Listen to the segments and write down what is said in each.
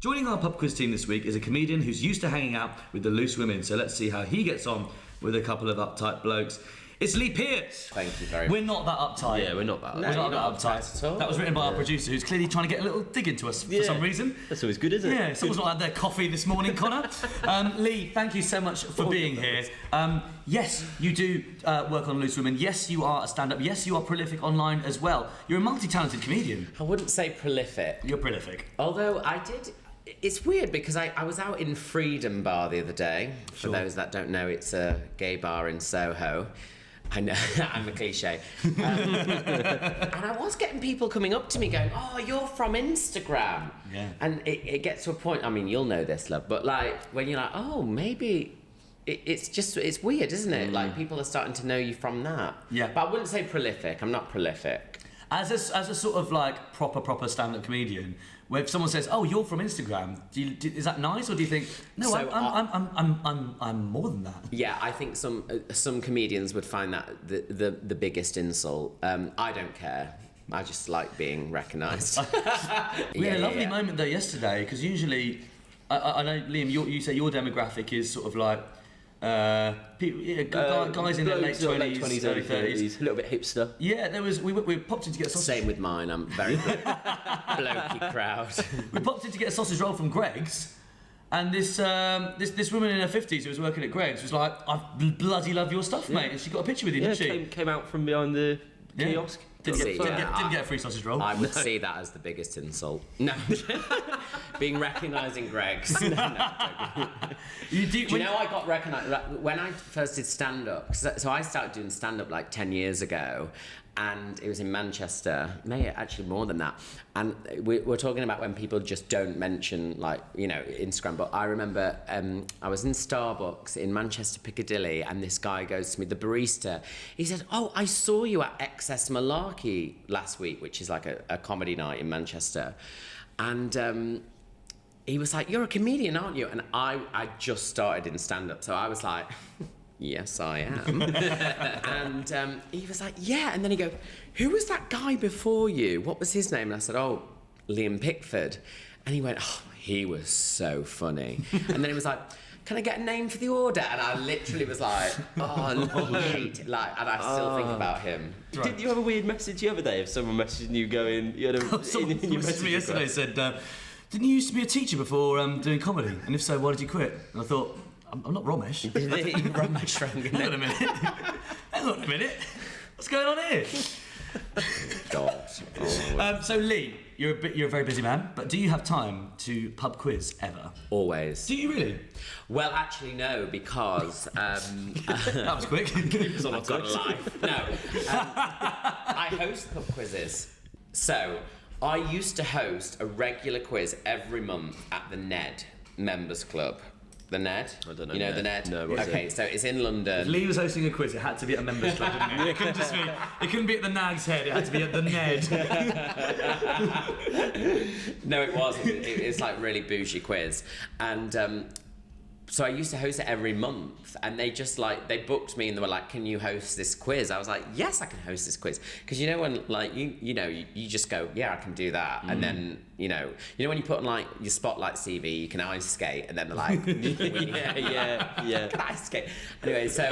Joining our pub quiz team this week is a comedian who's used to hanging out with the loose women, so let's see how he gets on with a couple of uptight blokes. It's Lee Peart. Thank you very much. We're not that uptight. Yeah, we're not that uptight. We're not that uptight at all. That was written by our producer, who's clearly trying to get a little dig into us for some reason. That's always good, isn't it? Yeah, someone's not had their coffee this morning, Connor. Lee, thank you so much for being here. Yes, you do work on Loose Women. Yes, you are a stand-up. Yes, you are prolific online as well. You're a multi-talented comedian. I wouldn't say prolific. You're prolific. Although I did... It's weird because I was out in Freedom Bar the other day. For those that don't know, it's a gay bar in Soho. I know, I'm a cliche. And I was getting people coming up to me going, oh, you're from Instagram. Yeah. And it gets to a point, I mean, you'll know this, love, but like, when you're like, oh, maybe... It's weird, isn't it? Like, people are starting to know you from that. Yeah. But I wouldn't say prolific. I'm not prolific. As a sort of like proper stand-up comedian, where if someone says, "Oh, you're from Instagram," is that nice, or do you think, "No, So I'm more than that"? Yeah, I think some comedians would find that the biggest insult. I don't care. I just like being recognised. We had a lovely moment though yesterday, because usually, I know, Liam, you say your demographic is sort of like guys in their late 20s, early 30s. A little bit hipster. Yeah, we popped in to get a sausage. Same with mine. I'm very blokey crowd. We popped in to get a sausage roll from Greg's, and this woman in her 50s who was working at Greg's was like, "I bloody love your stuff, mate," and she got a picture with you, didn't she? Came out from behind the kiosk. Didn't get a free sausage roll. I would see that as the biggest insult. No. Being recognised in Greg's. No, do you know I got recognised when I first did stand-up? So I started doing stand-up like 10 years ago, and it was in Manchester, maybe actually more than that. And we're talking about when people just don't mention, like, you know, Instagram. But I remember I was in Starbucks in Manchester, Piccadilly, and this guy goes to me, the barista, he said, "Oh, I saw you at XS Malarkey last week," which is like a comedy night in Manchester. And he was like, "You're a comedian, aren't you?" And I just started in stand-up, so I was like... Yes, I am. And he was like, "Yeah." And then he goes, "Who was that guy before you? What was his name?" And I said, "Oh, Liam Pickford." And he went, "Oh, he was so funny." And then he was like, "Can I get a name for the order?" And I literally was like, "Oh, mate." Like, and I still think about him. Right. Did you have a weird message the other day of someone messaging you going... You had someone messaged me yesterday, said, "Didn't you used to be a teacher before doing comedy? And if so, why did you quit?" And I thought, I'm not Ramesh. Ramesh. Hang on a minute. Hang on a minute. What's going on here? God. So Lee, you're a very busy man, but do you have time to pub quiz ever? Always. Do you really? Well, actually, no, because... that was quick. I've got life. No. I host pub quizzes. So, I used to host a regular quiz every month at the Ned Members Club. The Ned? I don't know. You know the Ned? No. Okay, so it's in London. If Lee was hosting a quiz, it had to be at a members club, didn't it? It couldn't just be. It couldn't be at the Nag's Head. It had to be at the Ned. No, it wasn't. It's like really bougie quiz, and so I used to host it every month, and they just like they booked me and they were like, "Can you host this quiz?" I was like, "Yes, I can host this quiz," because you know when like you just go, "Yeah, I can do that," and then you know when you put on like your Spotlight CV, you can ice skate, and then they're like, yeah. Can ice skate? Anyway, so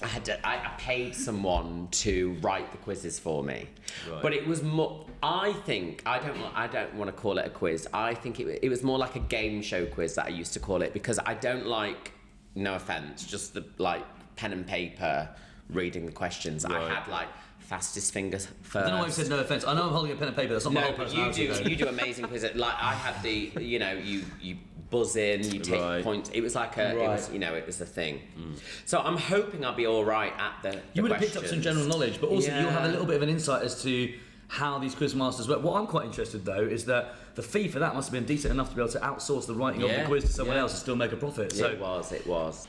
I paid someone to write the quizzes for me, right. But it was more. I think I don't want to call it a quiz. I think it was more like a game show quiz that I used to call it, because I don't like, no offense, just the like pen and paper reading the questions. Right. I had like fastest fingers first. I don't know why you said no offense. I know I'm holding a pen and paper. That's not my whole personality. You do amazing quizzes. Like I had the you buzz in, you take points. It was like it was a thing. So I'm hoping I'll be all right at the You would have picked up some general knowledge, but also you'll have a little bit of an insight as to how these quiz masters work. What I'm quite interested though is that the fee for that must have been decent enough to be able to outsource the writing of the quiz to someone else and still make a profit. So it was.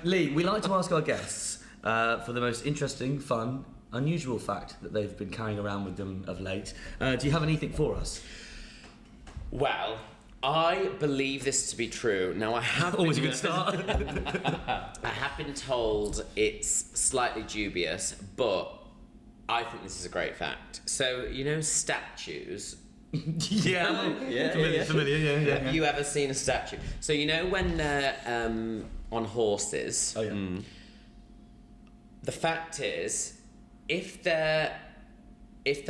Lee, we like to ask our guests for the most interesting, fun, unusual fact that they've been carrying around with them of late. Do you have anything for us? Well, I believe this to be true. Now, I have always a good start. I have been told it's slightly dubious, but I think this is a great fact. So, you know, statues, Familiar, yeah. Have you ever seen a statue? So you know when they're on horses. Oh yeah. The fact is, if the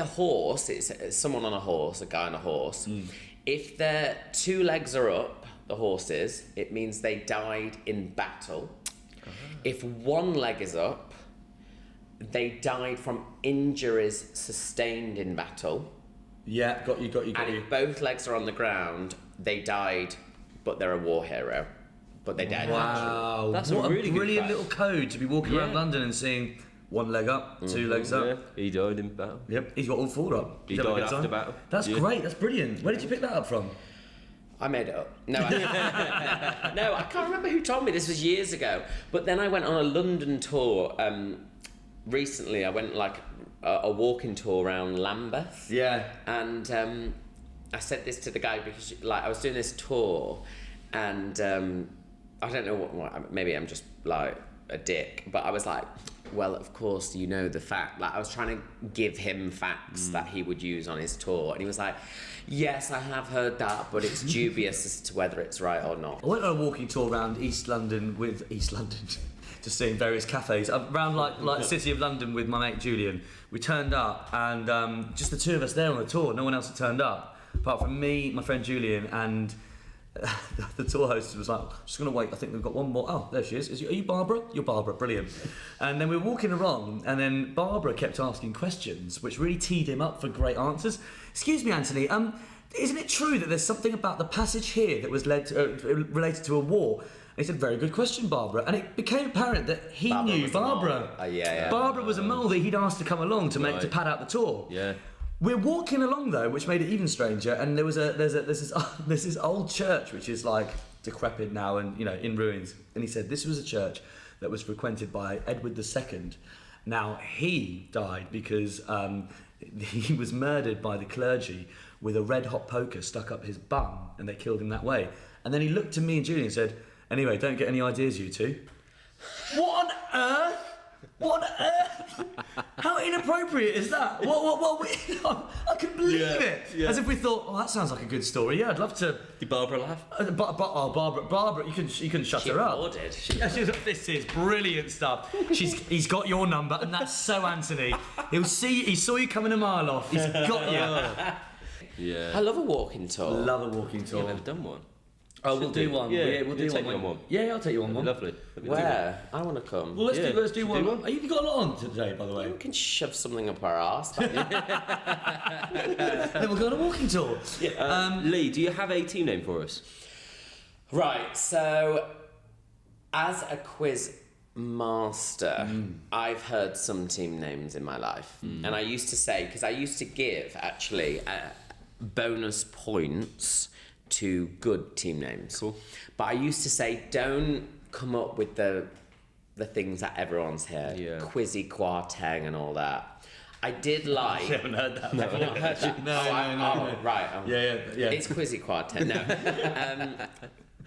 horse, it's someone on a horse, a guy on a horse. If their two legs are up, the horses, it means they died in battle. If one leg is up, they died from injuries sustained in battle. Yeah, got you. And if both legs are on the ground, they died, but they're a war hero. But they died. Wow, That's what a really good brilliant fact. little code to be walking around London and seeing one leg up, two legs up. Yeah, he died in battle. Yep, he's got all four up. He He's having a died good after time. battle. That's great. That's brilliant. Where did you pick that up from? I made it up. No, no, I can't remember who told me. This was years ago. But then I went on a London tour. Recently, I went like a walking tour around Lambeth. Yeah. And I said this to the guy because like I was doing this tour, and I don't know what. Maybe I'm just like a dick, but I was like, well, of course, you know the fact. Like I was trying to give him facts that he would use on his tour, and he was like, yes, I have heard that, but it's dubious as to whether it's right or not. I went on a walking tour around East London, just seeing various cafes around like the city of London with my mate Julian. We turned up and just the two of us there on the tour. No one else had turned up apart from me, my friend Julian, and the tour host was like, just gonna wait. I think we've got one more. Oh, there she is. Are you Barbara? You're Barbara. Brilliant. And then we were walking along, and then Barbara kept asking questions, which really teed him up for great answers. Excuse me, Anthony. Isn't it true that there's something about the passage here that was related to a war? And he said, very good question, Barbara. And it became apparent that he Barbara knew was the Barbara. mole. Yeah. Barbara was a mole that he'd asked to come along to to pad out the tour. Yeah. We're walking along though, which made it even stranger. And there's this old church which is like decrepit now and in ruins. And he said this was a church that was frequented by Edward II. Now he died because he was murdered by the clergy with a red hot poker stuck up his bum, and they killed him that way. And then he looked to me and Julian and said, "Anyway, don't get any ideas, you two." What on earth? What on earth? How inappropriate is that? What I couldn't believe it. Yeah. As if we thought, oh, that sounds like a good story. Yeah, I'd love to. Did Barbara laugh? Barbara, you can shut her up. Ordered. She was, this is brilliant stuff. He's got your number, and that's so Anthony. He saw you coming a mile off. He's got you. Yeah. I love a walking tour. Love a walking I've tour. never done one. Oh, we'll do one. Yeah, we'll do take one. me on one. Yeah, I'll take you on one. Lovely. Where? I want to come. Well, let's do Should one. we do one? You've got a lot on today, by the way. We can shove something up our arse. Then we'll go on a walking tour. Lee, do you have a team name for us? Right, so as a quiz master, I've heard some team names in my life. And I used to say, because I used to give actually bonus points to good team names. Cool. But I used to say, don't come up with the things that everyone's here. Yeah. Quizzy Quarteng and all that. I did like... I haven't heard that. Have you not heard that? No. Right. Yeah. It's Quizzy Quartet, no.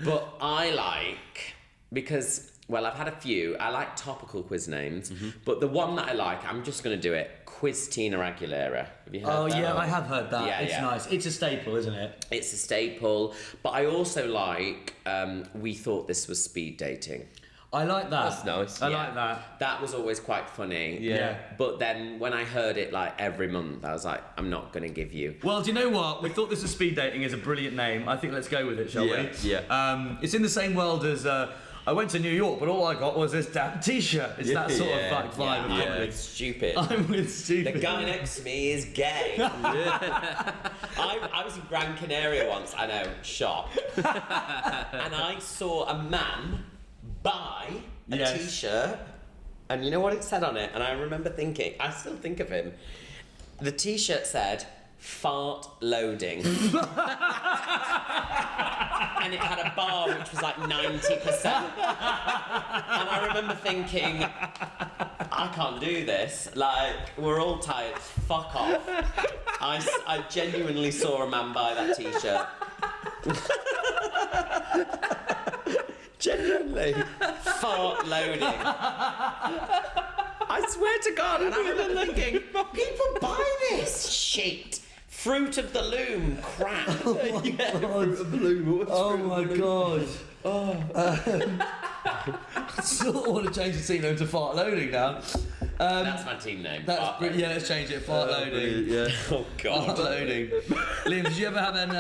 But I like, because, well, I've had a few. I like topical quiz names, but the one that I like, I'm just going to do it, Quiz Tina Aguilera. Have you heard that? Oh, yeah, I have heard that. Yeah, It's nice. It's a staple, isn't it? It's a staple, but I also like, we thought this was speed dating. I like that. That's nice. I Yeah. like that. That was always quite funny. Yeah. But then when I heard it like every month, I was like, I'm not going to give you. Well, do you know what? We thought this was speed dating is a brilliant name. I think let's go with it, shall we? Yeah. It's in the same world as I went to New York, but all I got was this damn T-shirt. It's that sort of like vibe. I'm of with stupid. I'm with stupid. The guy next to me is gay. I was in Gran Canaria once, I know, shop. And I saw a man buy a T-shirt, and you know what it said on it? And I remember thinking, I still think of him. The T-shirt said, "Fart loading." And it had a bar which was like 90%. And I remember thinking, I can't do this. Like, we're all tired. Fuck off. I genuinely saw a man buy that T-shirt. Genuinely. Fart loading. I swear to God. And I remember thinking, people buy this shit. Fruit of the Loom, crap. Oh my god. I sort of want to change the team name to Fart Loading now. That's my team name. That's yeah, let's change it. Fart Loading. Yeah. Oh God. Fart Loading. Liam, did you ever have an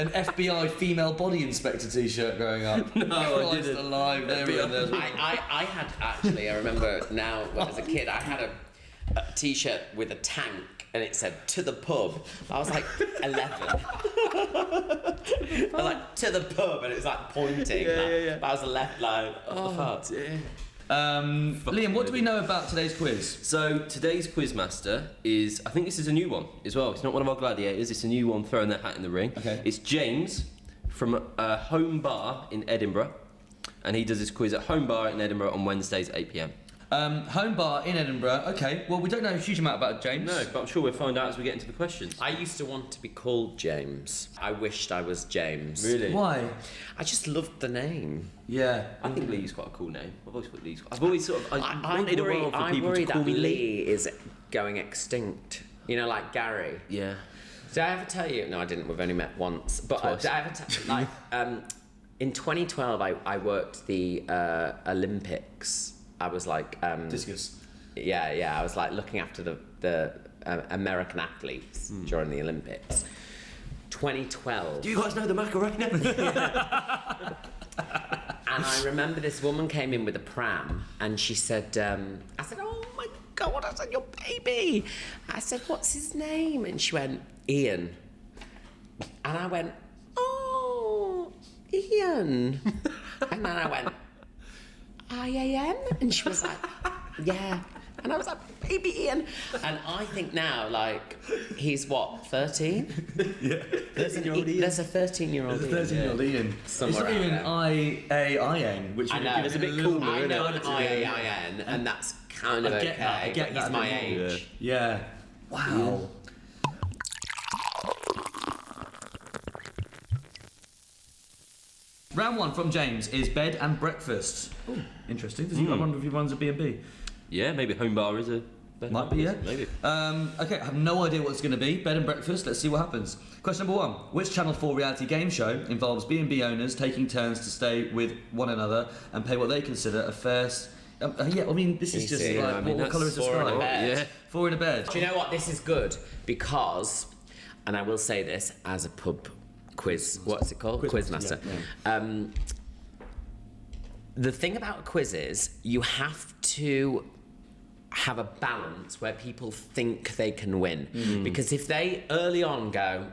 FBI female body inspector T-shirt growing up? No, I Christ didn't. alive, there we go. I had actually, I remember now as a kid, I had a T-shirt with a tank and it said "to the pub." I was like 11. I was like "to the pub" and it was like pointing. Yeah. But I was left like, oh dear. Liam, what do we know about today's quiz? So today's Quizmaster is, I think this is a new one as well. It's not one of our gladiators. It's a new one throwing their hat in the ring. Okay. It's James from a home bar in Edinburgh, and he does his quiz at home bar in Edinburgh on Wednesdays at 8 p.m. Home bar in Edinburgh. Okay. Well, we don't know a huge amount about James. No, but I'm sure we'll find out as we get into the questions. I used to want to be called James. I wished I was James. Really? Why? I just loved the name. Yeah. I think Lee's quite a cool name. I've always thought Lee's. I've always sort of. I wanted worry, a while for I people worry to call that me Lee is going extinct. You know, like Gary. Yeah. Did I ever tell you? No, I didn't. We've only met once. But Twice. did I ever tell like in 2012 I worked the Olympics. I was like Discus. Yeah. I was like looking after the American athletes during the Olympics. 2012. Do you guys know the Macarena? And I remember this woman came in with a pram and she said, I said, "Oh my God," I said, "your baby." I said, "What's his name?" And she went, "Ian." And I went, "Oh, Ian." And then I went, "I-A-M?" And she was like, "Yeah." And I was like, "Baby Ian." And I think now, like, he's what, 13? Yeah. 13-year-old Ian. There's a 13-year-old There's Ian. a 13-year-old Ian. Somewhere It's not even out I-A-I-N, which I would know. give It's it a bit little cooler. I bit know of an quality. I-A-I-N, and that's kind of I get okay. that, I get but he's that my a bit more. age. Yeah. Wow. Round one from James is bed and breakfast. Oh, interesting. Does he? I wonder if he runs a B&B. Yeah, maybe home bar is a. Might be, yeah. Maybe. Okay, I have no idea what it's going to be. Bed and breakfast. Let's see what happens. Question number one: which Channel 4 reality game show involves B&B owners taking turns to stay with one another and pay what they consider a fair? Yeah, I mean, this is just Easy. like I mean, what colour is the four in a sky? bed. Yeah. 4 in a bed. Do you know what? This is good because, and I will say this as a pub quiz. What's it called? Quizmaster. Yeah. The thing about a quiz is you have to have a balance where people think they can win. Because if they early on go,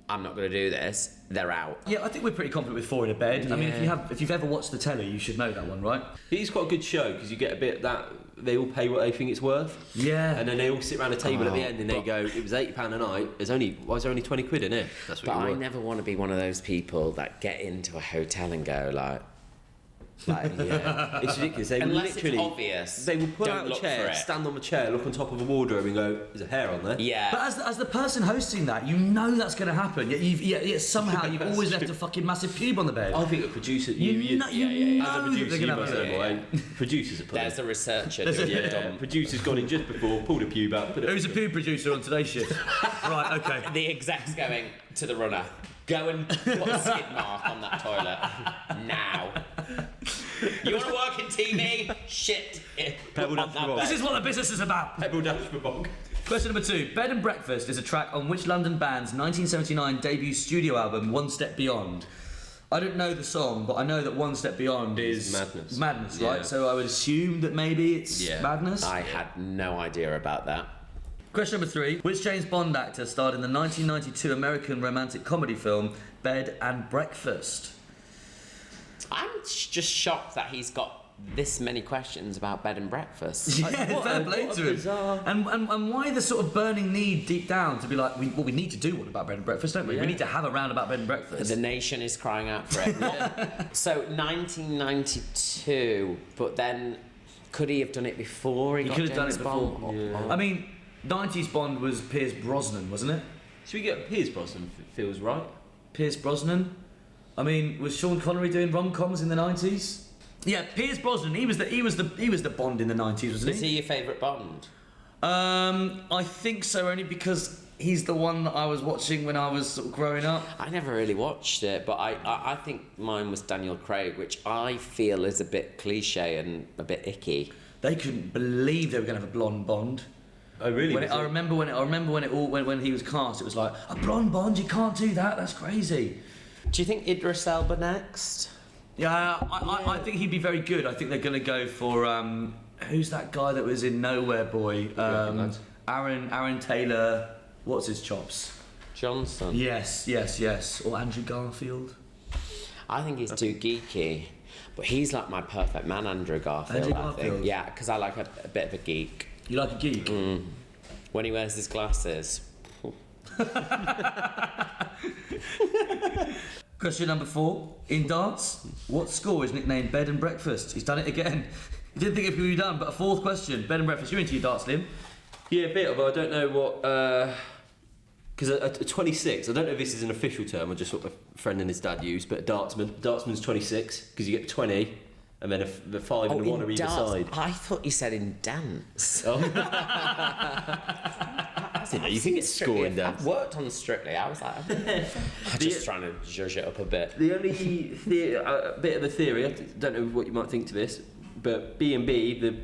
"I'm not going to do this," they're out. Yeah, I think we're pretty confident with 4 in a bed. I mean, if you've ever watched the telly, you should know that one, right? It is quite a good show because you get a bit that they all pay what they think it's worth. Yeah. And then they all sit around a table at the end and they go, "It was £8 a night. Why is there only 20 quid in it?" That's what But you I want. never want to be one of those people that get into a hotel and go like Yeah, it's ridiculous. They will unless literally, it's obvious. they will pull don't out a look chair, for it. stand on the chair, look on top of a wardrobe, and go, "There's a hair on there." Yeah. But as the person hosting that, you know that's going to happen. Yet somehow you've always left a fucking massive pube on the bed. I think a producer, You know as a that producer, they're you gonna must have know it. why. Producers are putting. There's a researcher There's doing a- it. Yeah, producer's gone in just before, pulled a pube out, put it. Who's a pube producer on today's shift? Right, okay. The exec's going to the runner. Go and put a skid mark on that toilet now. You want to work in TV? Shit. Pebble On down that the This bed. is what the business is about. Pebble dash for bog. Question number 2. Bed and Breakfast is a track on which London band's 1979 debut studio album, One Step Beyond? I don't know the song, but I know that One Step Beyond is Madness. Madness, Yeah. right? So I would assume that maybe it's Yeah. Madness. I had no idea about that. Question number 3. Which James Bond actor starred in the 1992 American romantic comedy film Bed and Breakfast? I'm just shocked that he's got this many questions about bed and breakfast. Yeah, fair play what a to him. bizarre- And why the sort of burning need deep down to be like, we need to do one about bed and breakfast, don't we? Yeah. We need to have a round about bed and breakfast. The nation is crying out for it. So 1992, but then could he have done it before he got could have done James it before. Bond? Yeah. I mean, 90s Bond was Pierce Brosnan, wasn't it? Should we get Piers Brosnan? Feels right. Pierce Brosnan. I mean, was Sean Connery doing rom-coms in the 90s? Yeah, Pierce Brosnan. He was the Bond in the 90s, wasn't Is he your favourite Bond? I think so, only because he's the one that I was watching when I was sort of growing up? I never really watched it, but I think mine was Daniel Craig, which I feel is a bit cliche and a bit icky. They couldn't believe they were going to have a blonde Bond. Oh really? I remember when he was cast, it was like, a blonde Bond, you can't do that. That's crazy. Do you think Idris Elba next? Yeah, I think he'd be very good. I think they're going to go for who's that guy that was in Nowhere Boy? Aaron Taylor. What's his chops? Johnson. Yes. Or Andrew Garfield. I think he's too geeky, but he's like my perfect man, Andrew Garfield. I think. Yeah, because I like a bit of a geek. You like a geek? When he wears his glasses. Question number 4. In dance, what score is nicknamed Bed and Breakfast? He's done it again. He didn't think it could be done, but a 4th question. Bed and Breakfast. You're into your darts, Liam? Yeah, a bit, but I don't know what. Because a 26, I don't know if this is an official term or just what a friend and his dad used, but a dartsman's 26 because you get 20 and then the 5 and the 1 are either side. I thought you said in dance. Oh. You can get score in dance. I've worked on Strictly. I was like, I'm just trying to zhuzh it up a bit. The only bit of a theory, I don't know what you might think to this, but B&B, the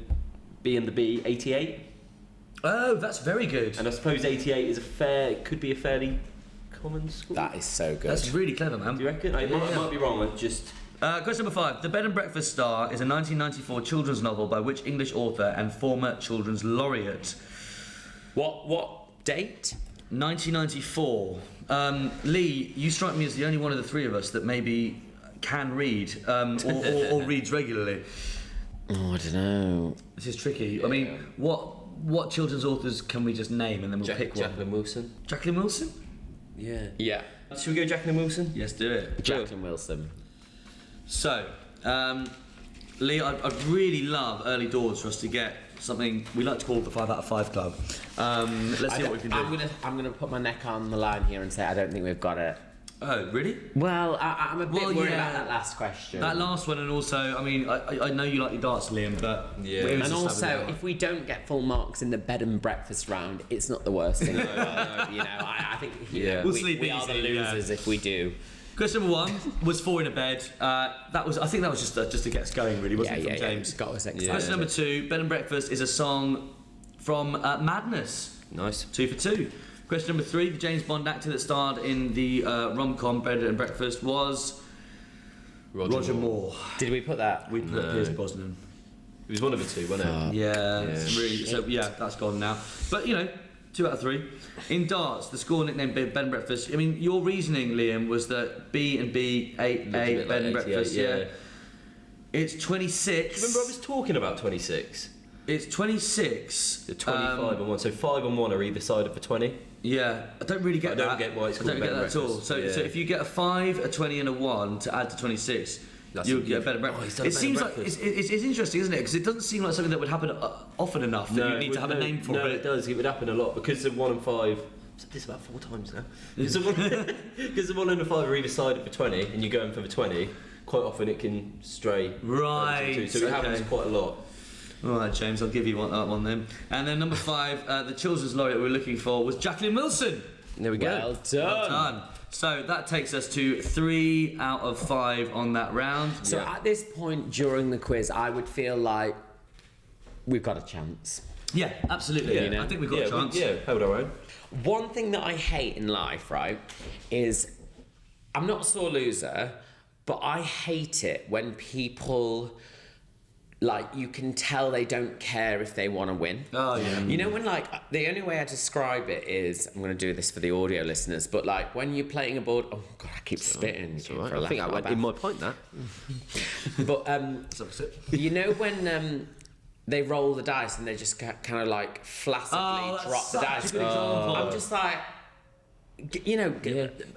B and the B, 88. Oh, that's very good. And I suppose 88 is could be a fairly common score. That is so good. That's really clever, man. Do you reckon? I might be wrong. I just. Question number 5. The Bed and Breakfast Star is a 1994 children's novel by which English author and former children's laureate? What date? 1994. Lee, you strike me as the only one of the 3 of us that maybe can read or reads regularly. Oh, I don't know. This is tricky. I mean, what children's authors can we just name and then we'll pick one? Jacqueline Wilson. Jacqueline Wilson? Yeah. Yeah. Should we go Jacqueline Wilson? Yes, do it. Jacqueline Wilson. So, Lee, I'd really love early doors for us to get something we like to call the 5 out of 5 club. Let's see what we can do. I'm gonna put my neck on the line here and say I don't think we've got it. Oh, really? Well, I'm a bit worried yeah. about that last question. That last one, and also, I mean, I know you like your darts, Liam, but yeah. And also, if we don't get full marks in the bed and breakfast round, it's not the worst thing. You know, I think We'll sleep we are the easy, losers if we do. Question number 1 was 4 in a bed. I think that was just to get us going, really, wasn't it, from James? Got us excited. Question number 2, Bed and Breakfast is a song from Madness. Nice. 2 for 2. Question number 3, the James Bond actor that starred in the rom-com Bed and Breakfast was Roger Moore. Did we put that? We put Pierce Brosnan. It was one of the 2, wasn't it? Yeah. Really. So yeah, that's gone now. But 2 out of 3. In darts, the score nicknamed Bed and Breakfast. I mean, your reasoning, Liam, was that B and B 8 Bed and Breakfast. Yeah. It's 26. Remember, I was talking about 26. It's 26. The 25 and 1. So 5 and 1 are either side of the 20. Yeah, I don't really get that. I don't get why it's called I don't get Bed that and at all. Breakfast. So if you get a 5, a 20, and a 1 to add to 26. You'll get a Bed and Breakfast. It seems like it's interesting, isn't it? Because it doesn't seem like something that would happen often enough that you need to have a name for it. No, it does. It would happen a lot because the 1 and 5. I've said this about 4 times now. Because the 1 and the 5 are either side of the 20, and you're going for the 20. Quite often it can stray. Right. So it happens quite a lot. All right, James, I'll give you that one then. And then number 5, the children's laureate we were looking for was Jacqueline Wilson. There we go. Well done. So that takes us to 3 out of 5 on that round. So at this point during the quiz, I would feel like we've got a chance. Yeah, absolutely. Yeah. I think we've got a chance. Held our own. One thing that I hate in life, right, is I'm not a sore loser, but I hate it when people, like, you can tell they don't care if they want to win. Oh, yeah. You know, when, like, the only way I describe it is, I'm going to do this for the audio listeners, but, like, when you're playing a board, oh, God, I keep spitting. It's all right. I think I went in my pint, that. But, you know when they roll the dice and they just kind of, like, flaccidly drop the dice? I'm just like... Who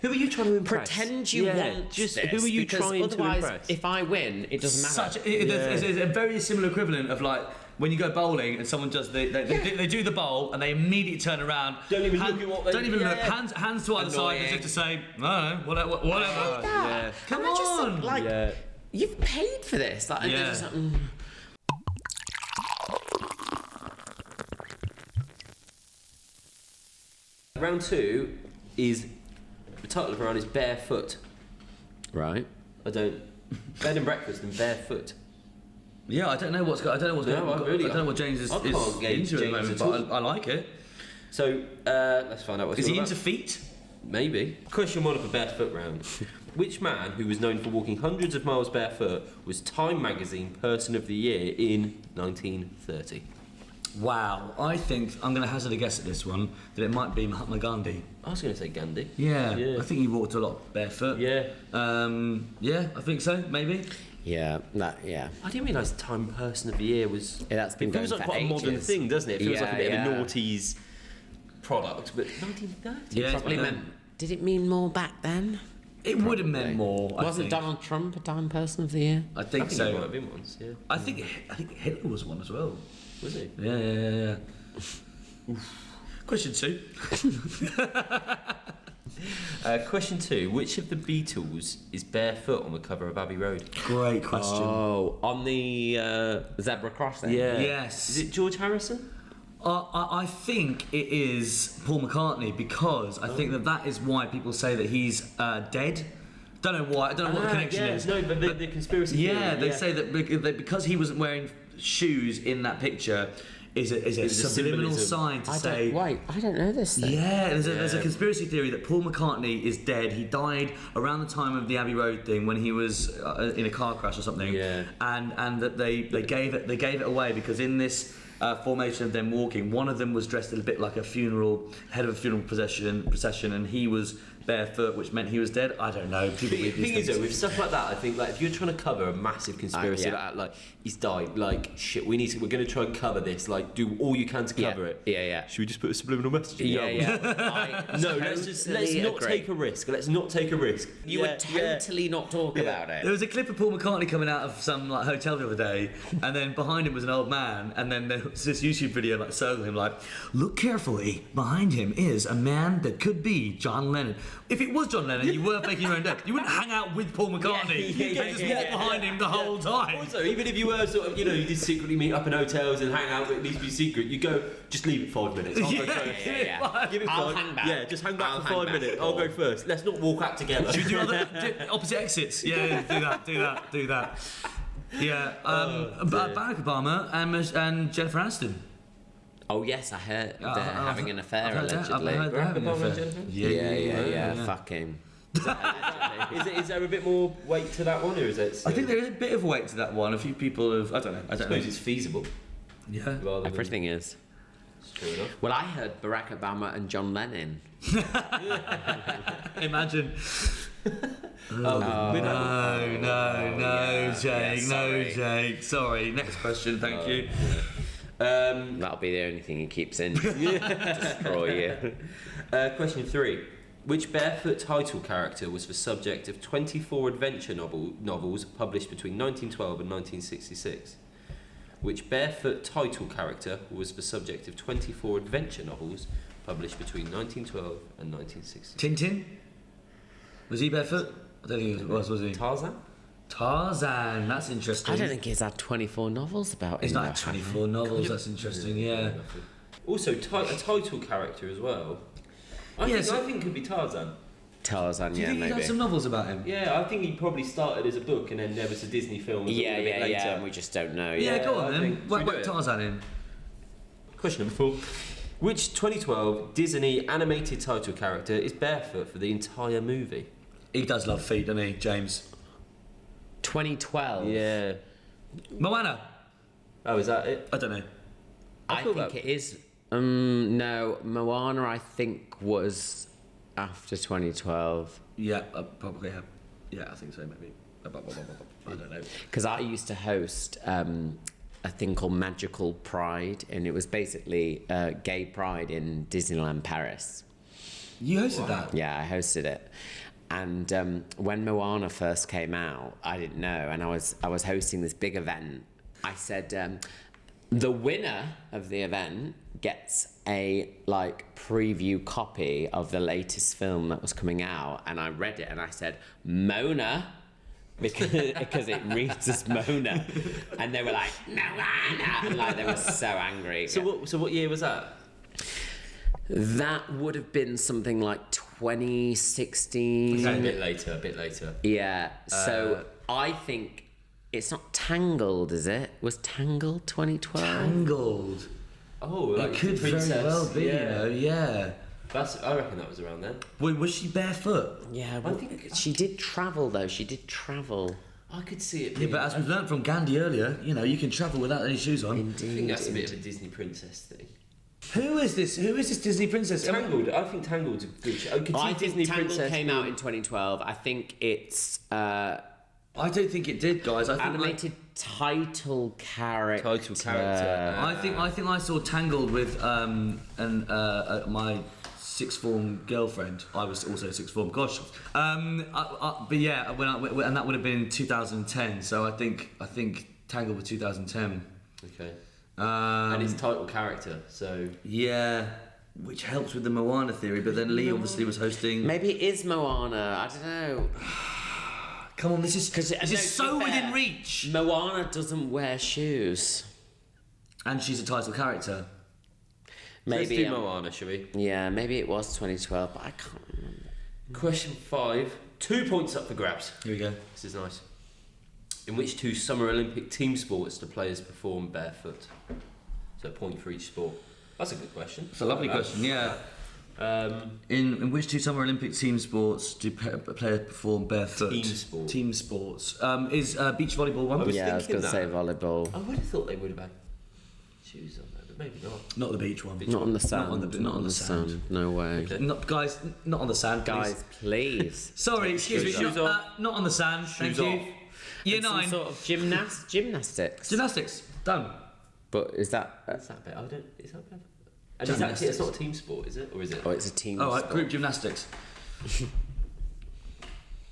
are you trying to impress? Pretend you want just this, who are you because trying to otherwise, impress? if I win, it doesn't matter. It's a very similar equivalent of like when you go bowling and someone does they do the bowl and they immediately turn around. Don't even look at what they. Don't even look. Hands to either side as if to say, no, whatever. Yeah. Come and I just on. think, like, you've paid for this. Like, and they're just like, Round 2 is the title of the round is Barefoot. Right. Bed and breakfast and barefoot. Yeah, I don't know what's going. I don't know what James is I can't gauge into at the James moment, at but I like it. So let's find out what Is it's he all into about. feet? Maybe. Question 1 of the barefoot round. Which man who was known for walking hundreds of miles barefoot was Time Magazine Person of the Year in 1930? Wow, I think I'm going to hazard a guess at this one that it might be Mahatma Gandhi. I was going to say Gandhi. Yeah, Yeah. I think he walked a lot barefoot. Yeah. Yeah, I think so. Maybe. Yeah, I didn't realise Time Person of the Year was... Yeah, that's been It feels going like for quite a modern ages. thing, doesn't it? It feels like a bit Yeah, of a yeah. noughties product, but 1930? Yeah, Probably meant. Did it mean more back then? It would have meant more. I Wasn't think. Donald Trump a Time Person of the Year? I I think think it might so. have been once, yeah. I think Hitler was one as well. Was he? Yeah. Question 2. Question 2. Which of the Beatles is barefoot on the cover of Abbey Road? Great question. Oh, on the zebra crossing. Yeah. Yes. Is it George Harrison? I think it is Paul McCartney because I think that is why people say that he's dead. Don't know why. I don't know what the connection is. No, but the conspiracy Yeah, theory. they say that because he wasn't wearing shoes in that picture is a was a subliminal symbolism. sign to say. I don't know this thing. Yeah, there's a conspiracy theory that Paul McCartney is dead. He died around the time of the Abbey Road thing when he was in a car crash or something. Yeah. And that they gave it away because in this formation of them walking, one of them was dressed a bit like a head of a funeral procession, and he was barefoot, which meant he was dead. I don't know. The thing is, though, with stuff like that, I think like if you're trying to cover a massive conspiracy yeah. like that, like he's died, like shit, we're going to try and cover this, like do all you can to cover it. Yeah. Should we just put a subliminal message in the album? No, let's not take a risk. Let's not take a risk. You would totally not talk about it. There was a clip of Paul McCartney coming out of some like hotel the other day, and then behind him was an old man, and then there was this YouTube video like circling him like, look carefully, behind him is a man that could be John Lennon. If it was John Lennon, you were faking your own death. You wouldn't hang out with Paul McCartney and just walk behind him the whole time. Also, even if you were sort of, you did secretly meet up in hotels and hang out, but at least be secret, you go, just leave it 5 minutes. I'll go first. Yeah. Give it I'll 5. hang back. Yeah, just hang back I'll for hang 5 back minutes. for I'll 4. go first. Let's not walk out together. Should we do opposite exits? Yeah, do that. Yeah, Barack Obama and Jennifer Aniston. Oh yes, I heard they're having an affair allegedly. I've heard they're having an Barack Obama and affair. Jennifer? Yeah. Fuck him. Is there a bit more weight to that one, or is it? I think there is a bit of weight to that one. A few people have. I don't know. I suppose it's feasible. Yeah. Rather than, Everything is. True enough. Well, I heard Barack Obama and John Lennon. Imagine. No, Jake. yeah, No, sorry. Jake. Sorry. Next question. Thank you. That'll be the only thing he keeps in. Destroy you. Question 3. Which barefoot title character was the subject of 24 adventure novels published between 1912 and 1966? Which barefoot title character was the subject of 24 adventure novels published between 1912 and 1966? Tintin? Was he barefoot? I don't think he was he? Tarzan? Tarzan. That's interesting. I don't think he's had 24 novels about It's him. not though, had have 24 novels. That's interesting. Yeah. Also, a title character as well. I think could be Tarzan. Tarzan, Do you yeah, think he maybe. had some novels about him? Yeah, I think he probably started as a book and then there was a Disney film. Yeah, a bit later. and we just don't know. Yeah, Yeah. go on I then. think- should we Whack do it? Tarzan in. Question number 4. Which 2012 Disney animated title character is barefoot for the entire movie? He does love feet, doesn't he, James? 2012. Yeah. Moana. Oh, is that it? I don't know. I thought think that- it is. No, Moana. I think was after 2012 Yeah, I probably have. Yeah, I think so. Maybe. I don't know. because I used to host a thing called Magical Pride, and it was basically gay pride in Disneyland Paris. You hosted that. Yeah, I hosted it. And when Moana first came out, I didn't know, and I was hosting this big event. I said, the winner of the event gets a preview copy of the latest film that was coming out, and I read it and I said Mona because it reads as Mona, and they were like Moana, and they were so angry. So what year was that? That would have been something like 2016. Okay, a bit later. Yeah. So I think it's not Tangled, is it? Was Tangled 2012? Tangled. Oh, like It could very Princess, well be, yeah. you know, yeah. I reckon that was around then. Wait, was she barefoot? Yeah, I think she did travel though. She did travel. I could see it. Yeah, Being, but as we've learnt from Gandhi earlier, you know, you can travel without any shoes on. I think that's a bit of a Disney princess thing. Who is this Disney princess? Tangled. I think Tangled's a good show. I could see I think Disney Tangled princess came out in 2012. I think it's I don't think it did, guys. I think animated title character. Title character. I think I saw Tangled with my sixth form girlfriend. I was also sixth form. Gosh, but yeah, and that would have been 2010. So I think Tangled was 2010. Okay. And it's title character, so yeah, which helps with the Moana theory. But then Lee obviously was hosting. Maybe it is Moana. I don't know. Come on, this is to so be fair, within reach. Moana doesn't wear shoes. And she's a title character. let's Maybe do Moana, shall we? Yeah, maybe it was 2012, but I can't remember. Question 5. 2 points up for grabs. Here we go. This is nice. In which 2 Summer Olympic team sports do players perform barefoot? So a point for each sport. That's a good question. It's a lovely question. Yeah. In which 2 Summer Olympic team sports do players perform barefoot? Team sports. Is beach volleyball one? I was going thinking to say volleyball. I would have thought they would have had shoes on there, but maybe not. Not the beach one. Not on the sand. Not on the sand. No way. Okay. Guys, not on the sand, please. Guys, please. Sorry, excuse me. Shoes off. Not on the sand. Thank Shoes you. off. Year Some 9. sort of gymnastics. Gymnastics. Done. But is that? What's that bit? I don't. Is that bit? And it's actually it's not a team sport, is it? Or is it? Oh, it's a team. Oh, sport. group gymnastics.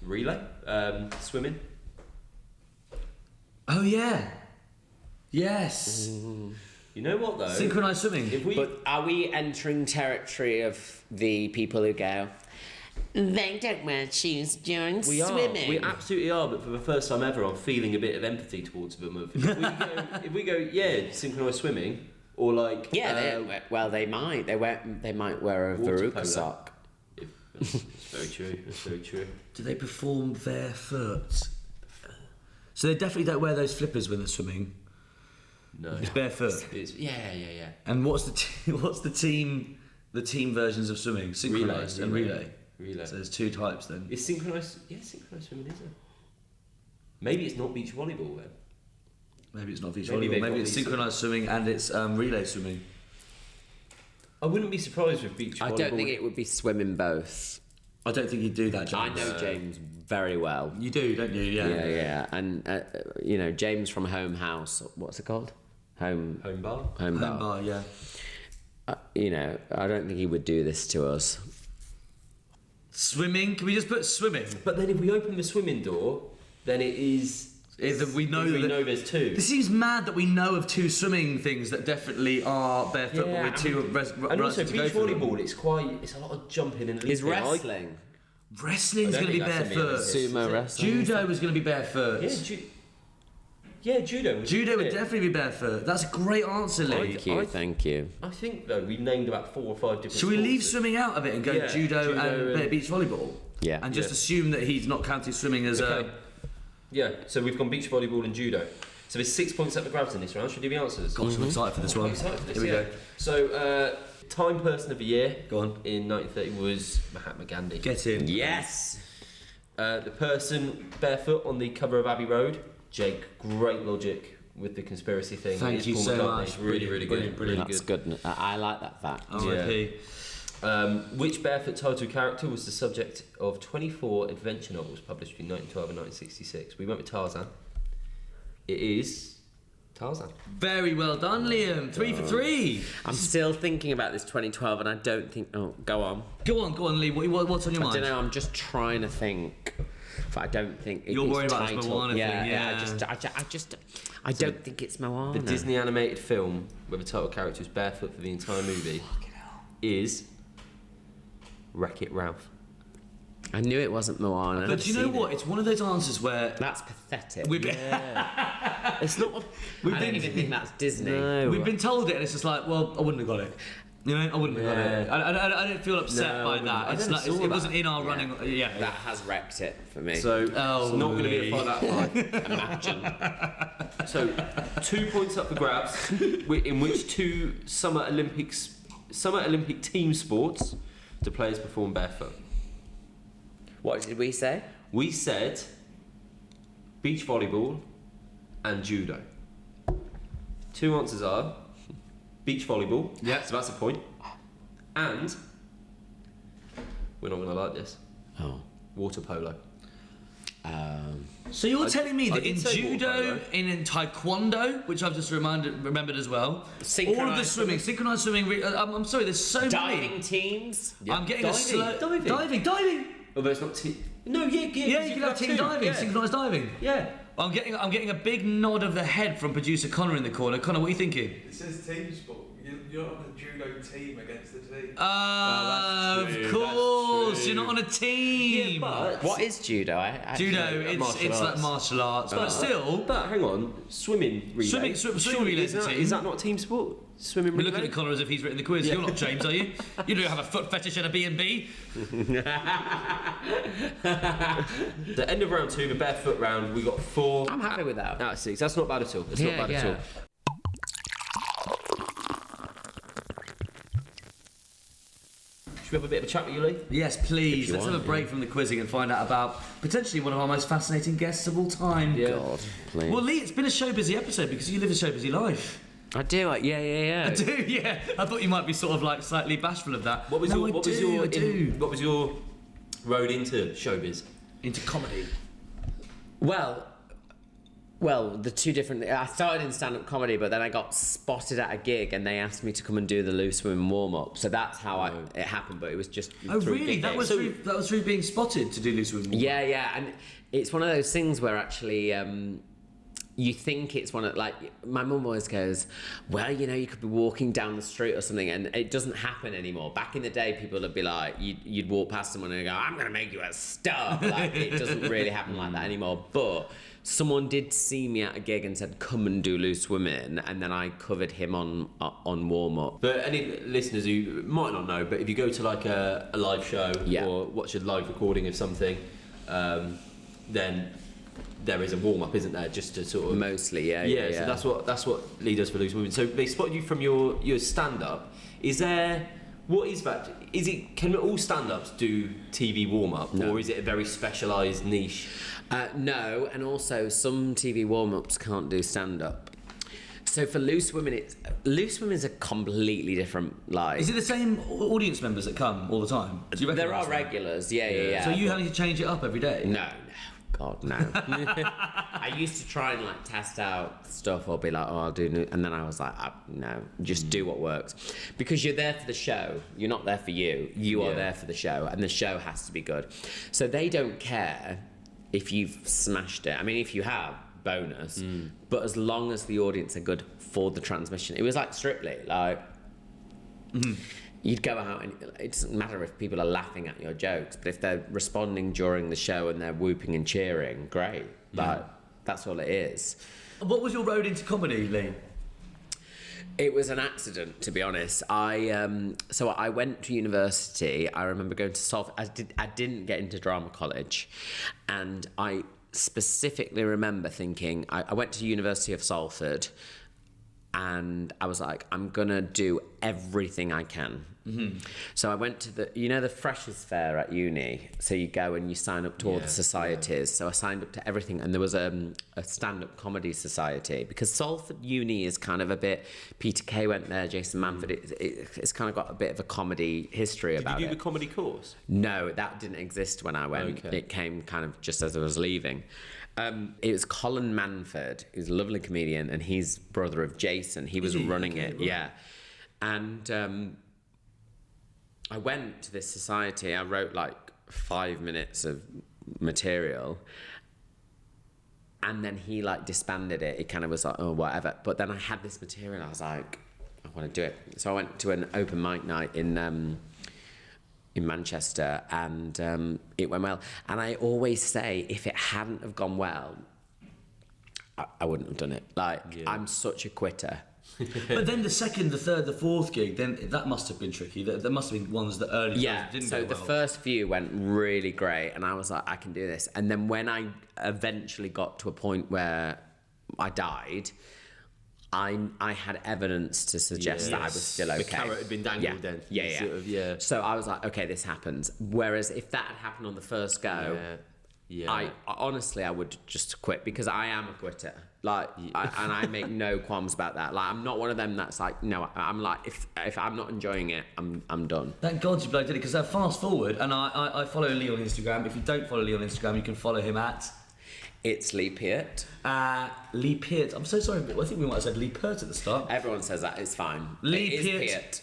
Relay. Swimming. Oh yeah. Yes. You know what though? Synchronized swimming. If we But are we entering territory of the people who go? They don't wear shoes during We swimming. are. We absolutely are. But for the first time ever, I'm feeling a bit of empathy towards them. If we go, yeah, synchronized swimming, or like, Yeah, they might. They might wear a Water Veruca polo. sock. That's very true. That's very true. Do they perform barefoot? So they definitely don't wear those flippers when they're swimming. No, It's barefoot. it's yeah. And what's the team versions of swimming? Synchronized and relay. Relay. So there's 2 types then. It's synchronized. Yeah, synchronized swimming, is it? Maybe it's not beach volleyball then. Maybe it's not beach Maybe volleyball. they've Maybe got it's these- synchronized swimming and it's relay swimming. I wouldn't be surprised with beach volleyball. I don't think it would be swimming both. I don't think he'd do that, I James. know James very well. You do, don't you? Yeah. Yeah. And you know James from Home House. What's it called? Home Home bar. Home Bar. Home bar, yeah. You know, I don't think he would do this to us. Swimming? Can we just put swimming? But then if we open the swimming door, then it is. We know there's 2. This seems mad that we know of 2 swimming things that definitely are barefoot, but with 2 And also to go beach through them. volleyball, it's a lot of jumping and Is leaping. wrestling? Wrestling's I don't going to be think that's a barefoot. myth, is it? Sumo wrestling? Judo was going to be barefoot. Judo. Judo would definitely be barefoot. That's a great answer, Lee. Thank you. I think though we've named about 4 or 5 different. Should we leave sports. swimming out of it and go Yeah, judo judo and beach volleyball? Yeah. And just assume that he's not counting swimming as Okay. Yeah, so we've gone beach volleyball and judo. So there's 6 points up for grabs in this round. Should we do the answers? Gosh, I'm excited for this one. I'm excited for this. Here we yeah. go. So, Time Person of the Year Go on. in 1930 was Mahatma Gandhi. Get in. Yes. The person barefoot on the cover of Abbey Road, Jake. Great logic with the conspiracy thing. Thank It's you Paul so McCartney. much. Really, really good. Really That's good. good. I like that fact. R.I.P. Which barefoot title character was the subject of 24 adventure novels published between 1912 and 1966? We went with Tarzan. It is Tarzan. Very well done, Liam. 3 for 3. I'm still thinking about this 2012, and I don't think. Oh, go on. Go on, Lee. What's on your I mind? don't know. I'm just trying to think. But I don't think You're it's worried about this titled. Moana yeah, thing, yeah. I don't think it's Moana. The Disney animated film where the title character is barefoot for the entire movie is Wreck-It Ralph. I knew it wasn't Moana. But do you know what? It's one of those answers where That's pathetic. we've been, It's not. I don't even think that's Disney. No. we've been told it, and it's just like, well, I wouldn't have got it. You know, I wouldn't have got it. I don't feel upset by that. It's like, it wasn't in our running. Yeah. That has wrecked it for me. So it's not going to be a fight that Imagine. So 2 points up for grabs, in which two Summer Olympic team sports do players perform barefoot? What did we say? We said beach volleyball and judo. Two answers are beach volleyball. Yeah. So that's a point. And we're not going to like this. Oh. Water polo. So you're telling me I that did in say judo, water in taekwondo, which I've just remembered as well, all of the Synchronised swimming, synchronized swimming. I'm sorry, there's so Diving many. teams. Yeah. I'm getting Diving, a slow diving. diving. Although it's not team. No, yeah. Yeah, you can have team diving, Yeah. synchronized diving. Yeah. I'm getting a big nod of the head from producer Connor in the corner. Connor, what are you thinking? It says team sport. You're on a judo team against the team. that's Of true, course, that's true. you're not on a team. Yeah, but What is judo? Judo, martial it's like arts. martial arts, but still. But hang on, swimming relay. Swimming Surely relay's a team. is that not a team sport? Swimming We're relay. looking at Connor as if he's written the quiz. You're not James, are you? You don't have a foot fetish and a B&B. The end of round 2, the barefoot round, we got 4 I'm happy with that. out of 6. That's not bad at all. That's not bad at all. Should we have a bit of a chat with you, Lee? Yes, please. Let's have a want, break from the quizzing and find out about potentially one of our most fascinating guests of all time. Yeah. God, please. Well, Lee, it's been a show busy episode because you live a show busy life. I do. Yeah. I do, yeah. I thought you might be sort of like slightly bashful of that. What was No, your I do. what was your road into showbiz? Into comedy. Well, the two different. I started in stand-up comedy, but then I got spotted at a gig, and they asked me to come and do the loose women warm-up. So that's how it happened. But it was just. Oh, through really? gig That was days. through being spotted to do Loose Women. Yeah, and it's one of those things where actually. You think it's one of, like, my mum always goes, well, you know, you could be walking down the street or something, and it doesn't happen anymore. Back in the day, people would be like, you'd walk past someone and go, I'm going to make you a star. Like, it doesn't really happen like that anymore. But someone did see me at a gig and said, come and do Loose Women, and then I covered him on warm-up. For any listeners who might not know, but if you go to like a live show or watch a live recording of something, then there is a warm-up, isn't there, just to sort of... Mostly, yeah. So that's what Lee does for Loose Women. So they spotted you from your stand-up. Is there... What is that? Is it... Can all stand-ups do TV warm-up? No. Or is it a very specialised niche? No, and also some TV warm-ups can't do stand-up. So for Loose Women, Loose Women is a completely different life. Is it the same audience members that come all the time? Do you There recognise are them? regulars, yeah. So you having to change it up every day? No, God, no. I used to try and like test out stuff or be like, oh, I'll do new, and then I was like, no, just do what works. Because you're there for the show. You're not there for you. You are there for the show, and the show has to be good. So they don't care if you've smashed it. I mean, if you have, bonus. But as long as the audience are good for the transmission. It was like Strictly, like... You'd go out and it doesn't matter if people are laughing at your jokes, but if they're responding during the show and they're whooping and cheering, great. Like, that's all it is. What was your road into comedy, Lee? It was an accident, to be honest. So I went to university. I remember going to Salford. I didn't get into drama college, and I specifically remember thinking I went to University of Salford. And I was like, I'm gonna do everything I can. So I went to the Freshers' Fair at uni. So you go and you sign up to all the societies. So I signed up to everything, and there was a stand-up comedy society because Salford Uni is kind of a bit. Peter Kay went there, Jason Manford. It's kind of got a bit of a comedy history about it. Did you do the comedy course? No, that didn't exist when I went. Okay. It came kind of just as I was leaving. It was Colin Manford, who's a lovely comedian, and he's brother of Jason. He was running it, yeah. And I went to this society. I wrote like 5 minutes of material, and then he like disbanded it. It kind of was like, oh, whatever. But then I had this material. I was like, I want to do it. So I went to an open mic night in Manchester, and it went well. And I always say, if it hadn't have gone well, I wouldn't have done it. Like, I'm such a quitter. But then the second, the third, the fourth gig, then that must have been tricky. There must have been ones that early Yeah, didn't so go the well. first few went really great, and I was like, I can do this. And then when I eventually got to a point where I died, I had evidence to suggest that I was still okay. The carrot had been dangled then. Yeah. Sort of, yeah. So I was like, okay, this happens. Whereas if that had happened on the first go, Yeah. I honestly, I would just quit, because I am a quitter. Like, and I make no qualms about that. Like, I'm not one of them that's like, no. I'm like, if I'm not enjoying it, I'm done. Thank God you bloody did it, because fast forward, and I follow Lee on Instagram. If you don't follow Lee on Instagram, you can follow him at... It's Lee Peart. Lee Peart. I'm so sorry, but I think we might have said Lee Peart at the start. Everyone says that. It's fine. Lee It is Peart.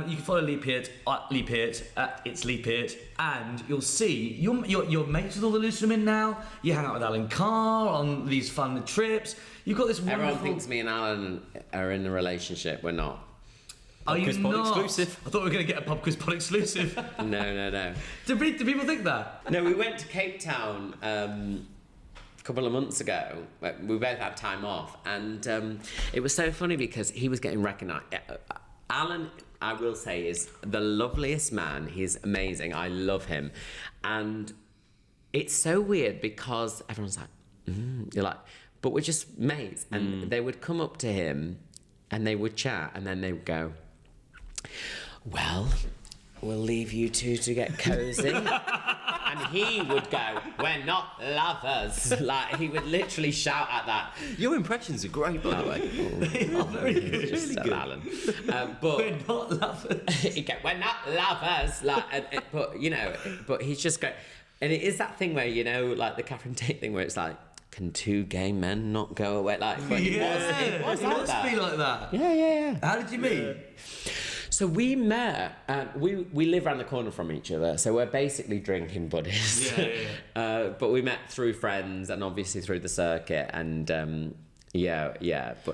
You can follow Lee Peart at Lee Peart at It's Lee Peart, and you'll see you're mates with all the loose women now. You hang out with Alan Carr on these fun trips. You've got this wonderful... Everyone thinks me and Alan are in a relationship. We're not. Are you Quiz Pod not? exclusive. I thought we were going to get a Pub Quiz Pod exclusive. No. do people think that? No, we went to Cape Town a couple of months ago. We both had time off, and it was so funny because he was getting recognised. Alan, I will say, is the loveliest man. He's amazing. I love him. And it's so weird because everyone's like, you're like, but we're just mates. And they would come up to him and they would chat, and then they would go, well, we'll leave you two to get cosy. And he would go, we're not lovers. Like, he would literally shout at that. Your impressions are great, by the way. They are very good. Just so Alan. But We're not lovers. he'd go, we're not lovers. Like, but, you know, but he's just going... And it is that thing where, you know, like the Catherine Tate thing where it's like, can two gay men not go away? Like, but it was like must that. be like that. Yeah. How did you meet? So we met, we live around the corner from each other, so we're basically drinking buddies. Yeah. But we met through friends and obviously through the circuit, and but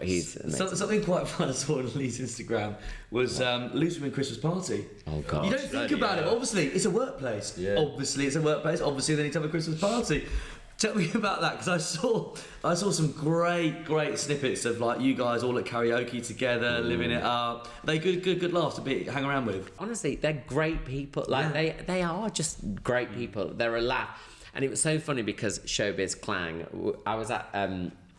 he's amazing. Something quite fun I saw on Lee's Instagram was Loose Women Christmas Party. Oh, God. You don't think about it. Obviously, it's a workplace. Yeah. Obviously, they need to have a Christmas party. Tell me about that, because I saw some great snippets of like you guys all at karaoke together, living it up. They good laughs to hang around with. Honestly, they're great people. Like they are just great people. They're a laugh, and it was so funny because Showbiz Clang. I was at